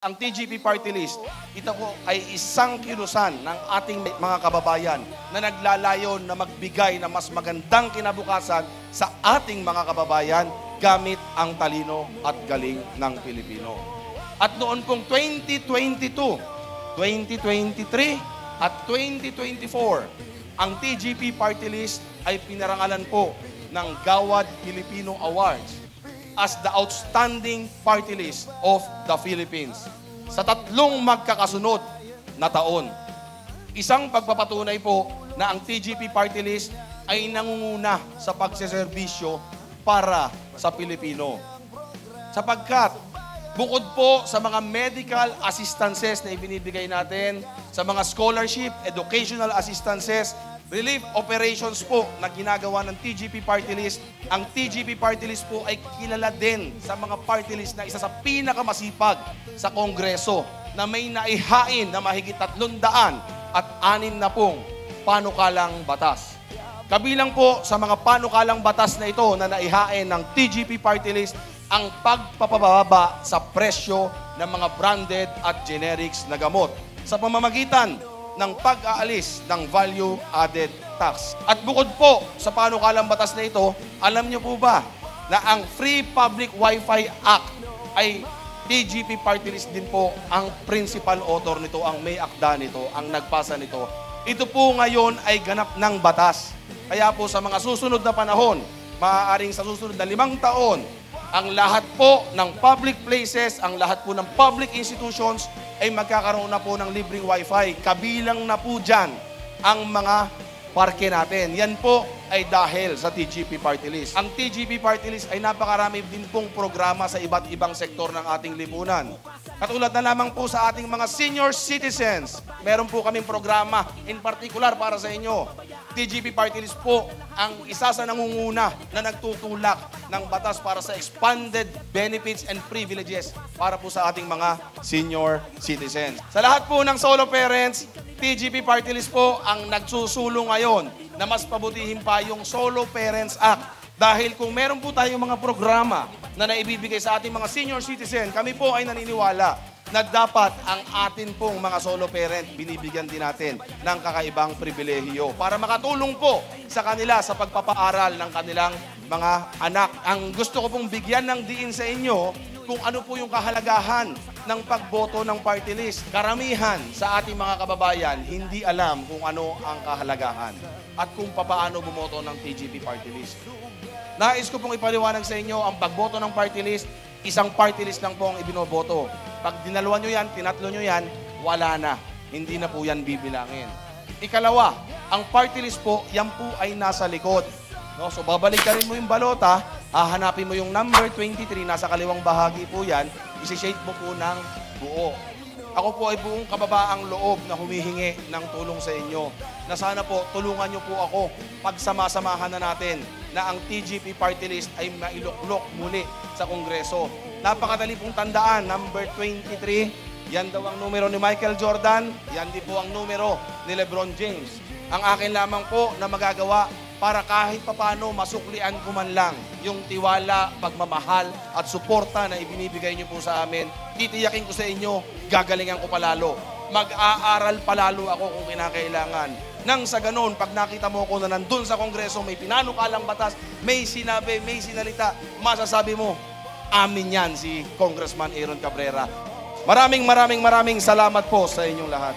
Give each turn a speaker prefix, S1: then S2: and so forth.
S1: Ang TGP Party List, ito po ay isang kilusan ng ating mga kababayan na naglalayon na magbigay ng mas magandang kinabukasan sa ating mga kababayan gamit ang talino at galing ng Pilipino. At noon pong 2022, 2023 at 2024, ang TGP Party List ay pinarangalan po ng Gawad Filipino Awards as the outstanding party list of the Philippines sa tatlong magkakasunod na taon. Isang pagpapatunay po na ang TGP party list ay nangunguna sa pagseserbisyo para sa Pilipino. Sapagkat bukod po sa mga medical assistances na ibinibigay natin, sa mga scholarship, educational assistances, relief operations po na ginagawa ng TGP Party List, ang TGP Party List po ay kilala din sa mga party list na isa sa pinakamasipag sa Kongreso na may naihain na mahigit 360 panukalang batas. Kabilang po sa mga panukalang batas na ito na naihain ng TGP Party List ang pagpapababa sa presyo ng mga branded at generics na gamot sa pamamagitan ng pag-aalis ng value-added tax. At bukod po sa panukalang batas na ito, alam niyo po ba na ang Free Public Wi-Fi Act ay TGP Party List din po ang principal author nito, ang may akda nito, ang nagpasa nito. Ito po ngayon ay ganap ng batas. Kaya po sa mga susunod na panahon, maaaring sa susunod na 5 taon, ang lahat po ng public places, ang lahat po ng public institutions ay magkakaroon na po ng libreng wifi. Kabilang na po dyan ang mga parke natin. Yan po ay dahil sa TGP Party List. Ang TGP Party List ay napakarami din pong programa sa iba't ibang sektor ng ating lipunan. Katulad na lamang po sa ating mga senior citizens, meron po kaming programa in particular para sa inyo. TGP Party List po ang isa sa nangunguna na nagtutulak ng batas para sa expanded benefits and privileges para po sa ating mga senior citizens. Sa lahat po ng solo parents, TGP Party List po ang nagsusulong ngayon na mas pabutihin pa yung Solo Parents Act. Dahil kung meron po tayong mga programa na naibibigay sa ating mga senior citizen, kami po ay naniniwala na dapat ang atin pong mga solo parent binibigyan din natin ng kakaibang pribilehiyo para makatulong po sa kanila sa pagpapaaral ng kanilang mga anak. Ang gusto ko pong bigyan ng diin sa inyo kung ano po yung kahalagahan ng pagboto ng party list. Karamihan sa ating mga kababayan hindi alam kung ano ang kahalagahan at kung paano bumoto ng TGP party list. Nais ko pong ipaliwanag sa inyo ang pagboto ng party list, isang party list lang po ang ibinoboto. Pag dinaluan nyo yan, tinatlo nyo yan, wala na. Hindi na po yan bibilangin. Ikalawa, ang party list po, yan po ay nasa likod. No? So babalik ka rin mo yung balota, hahanapin mo yung number 23, nasa kaliwang bahagi po yan, isi-shade mo po ng buo. Ako po ay buong kababaang loob na humihingi ng tulong sa inyo. Na sana po, tulungan nyo po ako pagsama-samahan na natin na ang TGP Party List ay mailuklok muli sa Kongreso. Napakadali pong tandaan, number 23, yan daw ang numero ni Michael Jordan, yan din po ang numero ni LeBron James. Ang akin lamang po na magagawa para kahit papano masuklian ko man lang yung tiwala, pagmamahal at suporta na ibinibigay niyo po sa amin, titiyakin ko sa inyo, gagalingan ko palalo. Mag-aaral palalo ako kung kinakailangan. Nang sa ganun, pag nakita mo ko na nandun sa Kongreso, may pinanukalang batas, may sinabi, may sinalita, masasabi mo, amin yan si Congressman Aaron Cabrera. Maraming salamat po sa inyong lahat.